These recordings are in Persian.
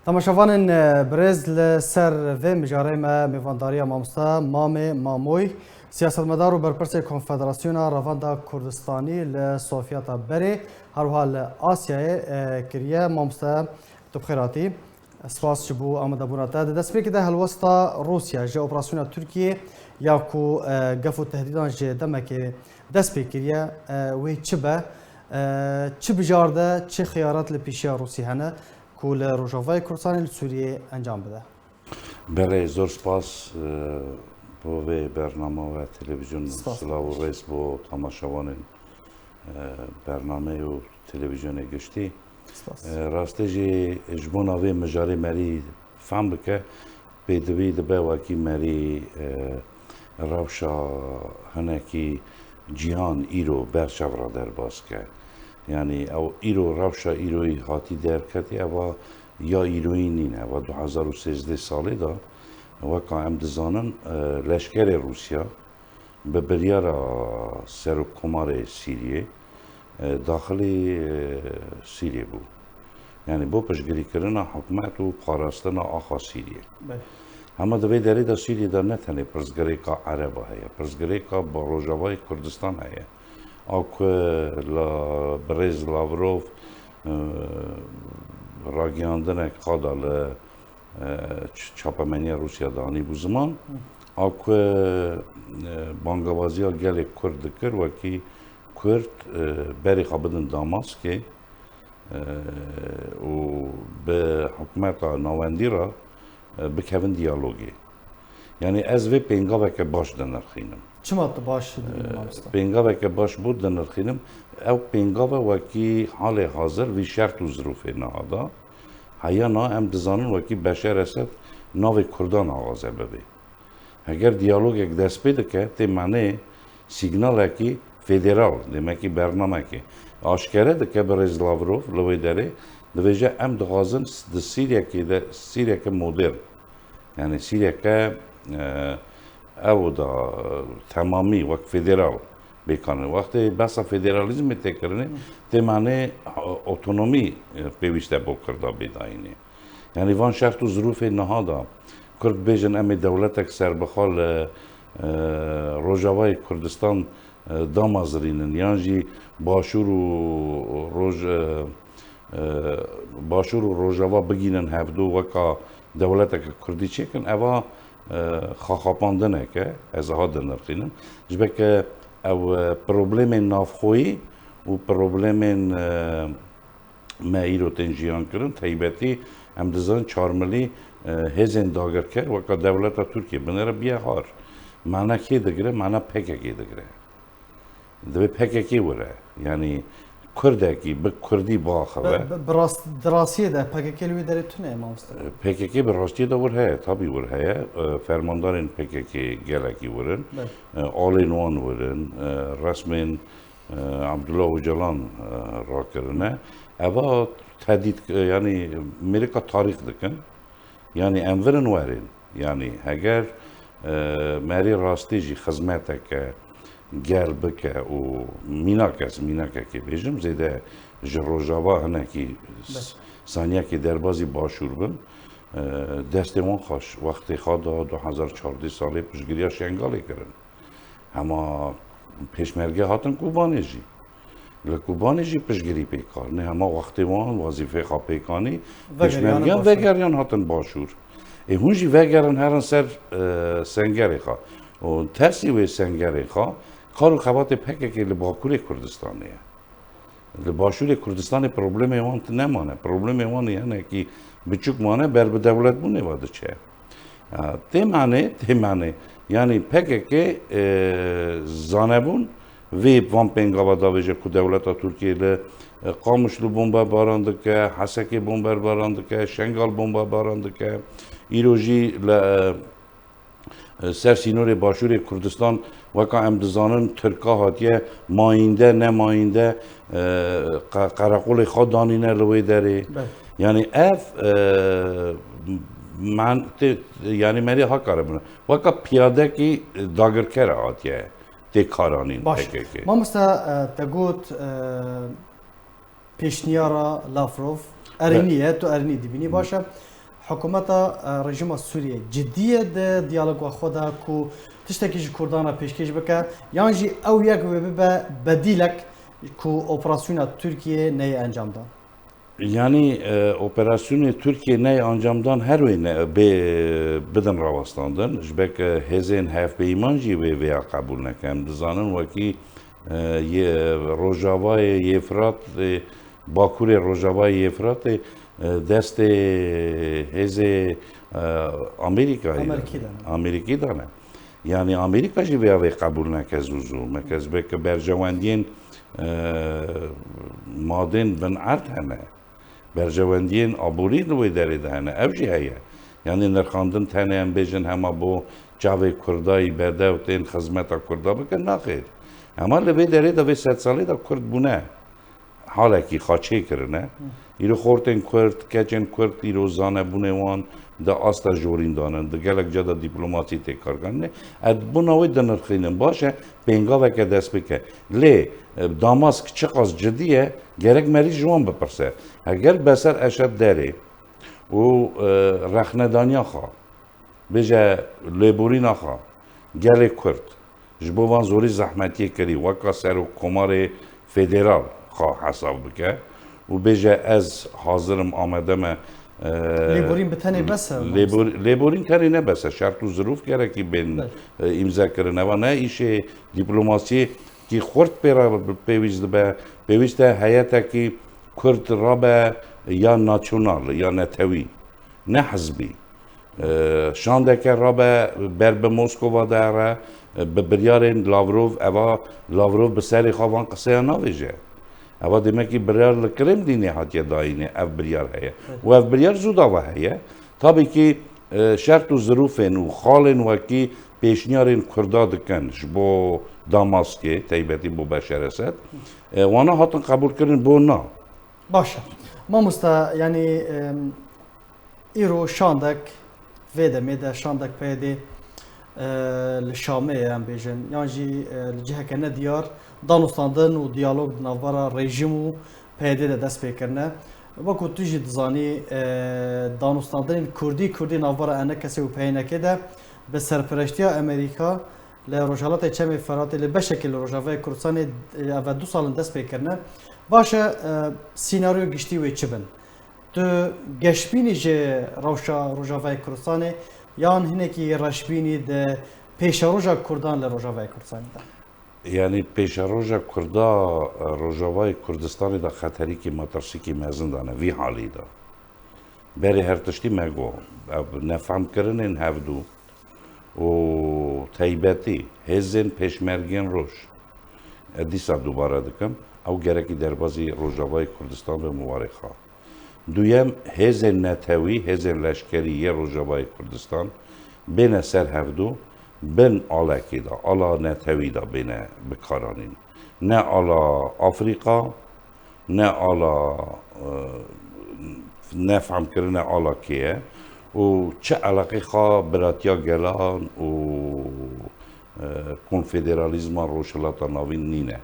تماشاوان برزل سر و مجاره ما میوانداری مامستا ماموی سیاستمدار و برپرس کنفدراسیون رواندا کردستانی لصوفیات بری هر حال آسیای کریه مامستا تبخیراتی سپاس جبو آمده بوناتا دست بی که ده هلوستا روسیا جه اپراسیون ترکیه یا کو گفو تهدیدان جه دمک دست بی کریه وی چه بجارده چه خیارات لپیشی روسی هنه کول روجاوای کردستان سوریه انجام بده. بله زور سپاس با برنامه و تلویزیون سلاو و ریس با تماشاوان برنامه و تلویزیون گشتی راسته جی اجبون آوه مجاری مری فهم بکه بدوی دبه واکی مری روشا هنکی جیهان ایرو برشورا در باز کرد یعنی او ایرو روشا ایروی هاتی در کتی او یا ایروی نینه و 2013 ساله دا وکا ام دزانن لشکر روسیا به بریار سر و کمار سیریه داخل سیریه بود یعنی با پشگری کردن حکومت و پاراستن آخا سیریه اما دوی داری دا سیریه دا نتنه پرزگری که عربه هیا پرزگری که با روجاوای کردستان هیا او که برز لاوروف راگیاندن خدا چاپمنی روسیا دانی بو زمان او که بانگوازی ها گل کرد کرد و که کرد بری خوابدن داماسکه و به حکومت نواندی را بکوین دیالوگی یعنی از وی پینگا که باش دنرخینم چما تو باش پینگا که باش بود دنرخینم او پینگا و کی حال حاضر وی شرط و ظروف نهادا هیا نا ام دزانن و کی بشار اسد ناو کردان آغازه ببی اگر دیالوگ یک دست پیدا که تی معنی سیگنال کی فدرال دمکی برنامه کی آشکاره ده که برز لاوروف لوی داره دویجه ام دغازن ده سیریا که مدرن یعنی سیریا که او دا تمامی وقت فدرال بکنه وقتی بس فدرالیزم تکرنه تی معنی اتونومی پیوسته با کرده بیداینه یعنی وان شرط و ظروف نهادا کرد بیجن امی دولتک سر بخال روجاوای کردستان دامازرینن یعنی باشور و روجاوا بگینن هفدو وکا دولتک کردی چکن اوا خاپاندنه که از ها دنرخینن جبه که او پروبلم نافخویی و پروبلم مایی رو تنجیان کرن تایبتی هم دزان 4 ملی هزین داگر کرد وکا دولت ترکیه بنره بیا هار معنا کی دگره معنا پککی دگره دبی پککی وره یعنی کردکی به کردی باخوه دراسیه ده پککی لوی داره تونه امامسته پککی به راستی دا وره تابی وره فرماندارین پککی گلکی ورن آل نوان ورن رسمین عبدالله اوجلان را کرنه اوا تهدید یعنی امریکا تاریخ دکن یعنی انورن ورن یعنی اگر مری راستی جی خدمت که گل بکه و میناکه که بیجم زیده جروجاوا هنه که ثانیه که دربازی باشور بن دستمون خوش وقتی خواد 2014 ساله پشگیری شنگالی کردن اما پیشمرگه هاتن کوبانیجی لکوبانیجی پشگیری پیکار نه اما وقتی وان وظیفه خواه پیکانی پیشمرگه وگریان هاتن باشور هونجی وگرن هرن سر سنگری خواه و ترسی و سنگری خواه کارو خوات پکه که لباکور کردستانیه لباشور کردستان پروبلم ایوان نمانه پروبلم ایوان یعنی که بچوک مانه بر به دولت بونه واده چه تیمانه یعنی پکه که زانبون وی وان پنگاوا داویجه که دولت ترکیه ل قامش لو بمبا بارانده که حسکی بمبا بارانده که شنگال بمبا بارانده که ایروژی ل سر سینور باشور کردستان وکا ام دزانن ترکا هاتیه ماینده نه ماینده قرقول خود دانینه روی داره یعنی اف من یعنی مری ها کاره بنا وکا پیاده کی داگر کره هاتیه تی کارانین باش ما مستا تگوت پیشنیارا لافروف ارینیه تو ارینی دیبینی باشه حکومت رژیم سوریه جدیه ده دیالوگ و خدا کو تشتکی جی کردانا پیشکش بکه یان جی او یک به بدیلک کو اپراسیون ترکیه نه انجام داد. Yani operasyonu Türkiye ne ancamdan her oyuna bedin ravastandın. Jbek hezin hef beymancı veya kabul nekem. Dizanın vaki Rojavay Yefrat Bakur Rojavay Yefrat dest heze Amerika'dan. Yani Amerikacı veya ve kabul nekezuzu. Mekazbek berjavandiyen maden ben art hene. برجواندین آبوری روی داری دهنه افجی هیا یعنی نرخاندن تنه هم بیجن همه بو جاوی کردایی برده و تین خدمت کردا بکن نخیر اما لبی داری دا وی 100 سالی دا کرد بونه حالا کی خاچه کرنه ایرو خورتن کرد کچن کرد ایرو زانه بونه وان دا آستا جورین دانن دا گلک جدا دیپلوماسی تکار کنه اد بوناوی دا نرخینن باشه بینگا وکه دست بکه لی داماسک چقدر جدیه gerek meri جوان بپرسه اگر بسر اشد داری و رخندانی خوا بجا لیبورین خوا گله کرد جبوان زوری زحمتی کری وکا سر و کمار فدرال خوا حساب بکه و بجا از حاضرم آمدم لیبورین بتنی بسه لیبورین تنی نه بسه شرط و ظروف گرکی بین امضا کرنه و نه ایشه دیپلوماسی کی خورد پیوسته هیئتی که کرد رابه یا ناسیونال یا نتوی نه حزبی شانده که رابه بر به مسکو داره به بریارین لاوروف به سری خوان قصه نویجه اوا demek بریار لکرم دینه هاتیه داینه اف بریار هیه و اف بریار زودا و هیه tabii ki şart و ظروفین و خالین و کی پیشنیارین کردا دکن جبو داماسکه تایبتی بو بشار اسد وانا هاتن قبول کردن بو نه باشه ما yani ایرو شاندک ویده میده شاندک پیده لشامه هم بیشن یعنی جی لجه کنه دیار دانستاندن و دیالوگ نوارا رژیم و پیده دست بکرنه وقت توجی دزانی دانستاندن کردی نوارا انه کسی و پینه که ده به سرپرشتی امریکا لروجالات چمی فراتی لبشکل روجاوی کردستان و 2 سال دست بکرنه باشه سیناریو گشتی و چبن تو گشبینی جه روجاوی کردستان یان هنکی رشبینی ده پیش روجا کردان لروجاوی کردستان ده yani پیشروجا کردا روجاوی کردستانی دا خطری که مترسی که مزن دانه وی حالی دا بری هر تشتی مگو نفهم کردن هفدو و تایبتی هزین پیشمرگین روش دیسا دوباره دکم او گرکی دربازی روجاوی کردستان به موارخا دویم هزین نتوی هزین لشکری روجاوی کردستان بین سر هفدو بین آلکی دا آلا نتوی دا بین بکارانین نه آلا آفریقا نه آلا نفهم کردن آلا کیه و چه علاقه خواه براتیا گلان و کنفدرالیزم روشلاتا ناوین نینه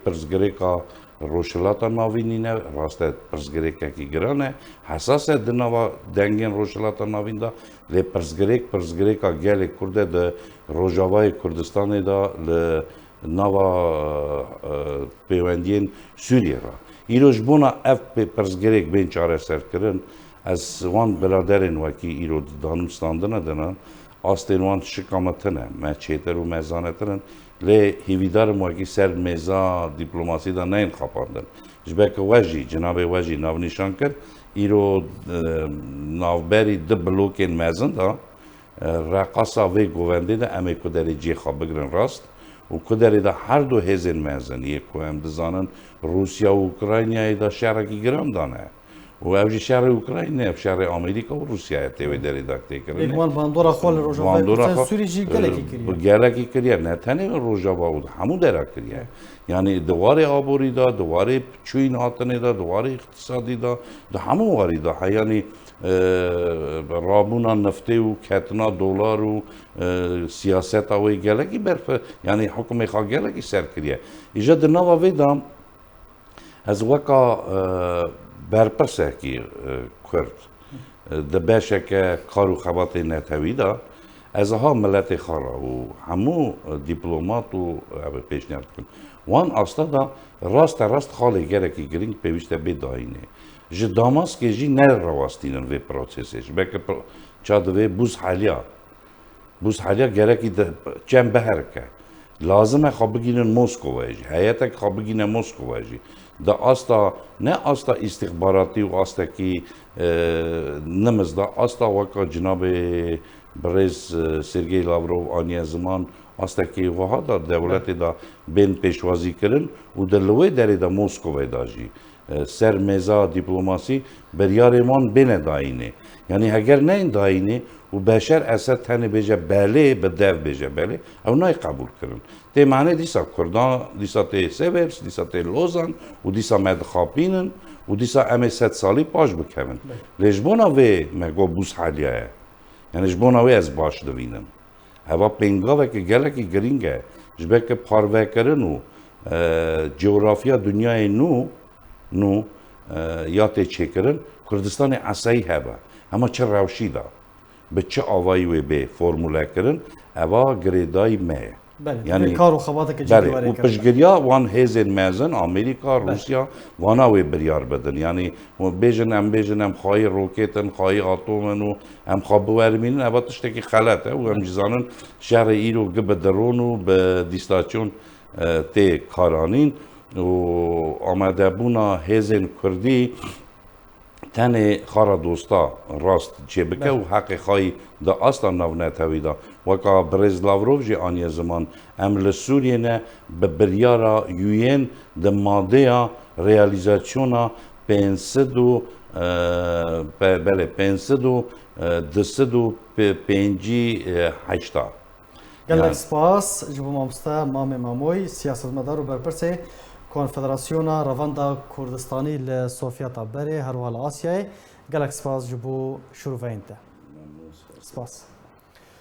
پرزگریکا روشلاتا ناوین نینه راسته پرزگریکا کی گرانه حساسه دنوا دنگین روشلاتا ناوین دا لی پرزگریکا گل کرده ده روجاوای کردستان دا لی نوا پیوندین سوریه را ایروش بونا اف پرزگریک بین چاره سر کرن از وان برادرین وکی ایرو دانستاندنه دنن آستین وان شکامتنه مچیتر و مزانترن لی هیویدارم وکی سر میزا دیپلوماسی دا نین خاپاندن جبک وجی جناب وجی ناو نشان کرد ایرو ناوبری ده بلوکین مزن دا رقصا وی گوونده دا امی کدری جی خواب بگرن راست و کدری دا هر دو هزین مزن یک هم دزانن روسیا و اوکراینیا دا شرکی گرام دانه و اوجی شهر اوکراینه شهر آمریکا و روسیه تیوی داری داکتی کرده ایکمان باندورا خال روجاوی کردستان سوری جی گلکی کریه گلکی کریه نه تنه روجاوی همو درا کریه یعنی دواره آبوری دا دواره چوین هاتنه دا دواره اقتصادی دا همو واری دا یعنی رابونا نفته و کتنا دلار و سیاست اوی گلکی برف یعنی حکم خواه گلکی سر کریه ایجا دنوا ویدام از وکا برپرسه کی کرد ده باشه که کارو خبات نتوی دا از ها ملت خارا و همو دیپلومات و پیشنهاد کن وان استا دا راست خاله گرکی گرینگ پیوسته به داینه ج داماس که جی نر رواستینن و پروسسش بلکه چاد و بوز حالیا گرکی چند بهر که لازمه خواب بگیرن مسکو واجی هیئت خواب بگیرن مسکو واجی دا استا نه استا استخباراتی و استا کی نمز دا استا وکا جناب برز سرگئی لاوروف آنیا زمان استا کی وها دا دولت دا بین پیشوازی کرن و دلوی داری دا مسکو ویداجی سر مزا دیپلماسی بریارمان بین داینه یعنی اگر نه این داینه و بشر اسد تنه بیجه بله به دو بیجه بله او نای قبول کرن تی معنی دیسا کردان دیسا تی سیورس دیسا تی لوزان و دیسا مدخابینن و دیسا امی 100 سالی پاش بکمن لجبونا وی مگو بوس حالیه یعنی جبونا وی از باش دوینن هوا پینگاوه که گلکی گرینگه جبه که پاروه کرن و جغرافیا دنیای نو یا تی چه کرن کردستان عصایی هوا اما چه روشی دا به چه آوایی و به فرموله کرن اوا گریدای مه یعنی کار و خواهد که جدی و پشگریا وان هزین میزن آمریکا روسیا وانا و بریار بدن یعنی بیجن خواهی روکیتن خواهی آتومن و هم خواب بورمینن اوا تشتکی خلطه و هم جزانن شهر ایرو گب درون و به دیستاچون تی کارانین و آمده بونا هزین کردی تنه خارا دوستا راست چه بکه و حق خواهی دا اصلا نو نتوی دا وکا برز لاوروف جی آنی زمان امل سوریه نه به بریارا یوین دا ماده ریالیزاسیونا 500 8 گلک سپاس جبو مامستا مام ماموی سیاستمدار و برپرسه کنفدراسیون رواندا کردستانی لسوفیا بری هر حال آسیای گلک سپاس جبو شروع وینته سپاس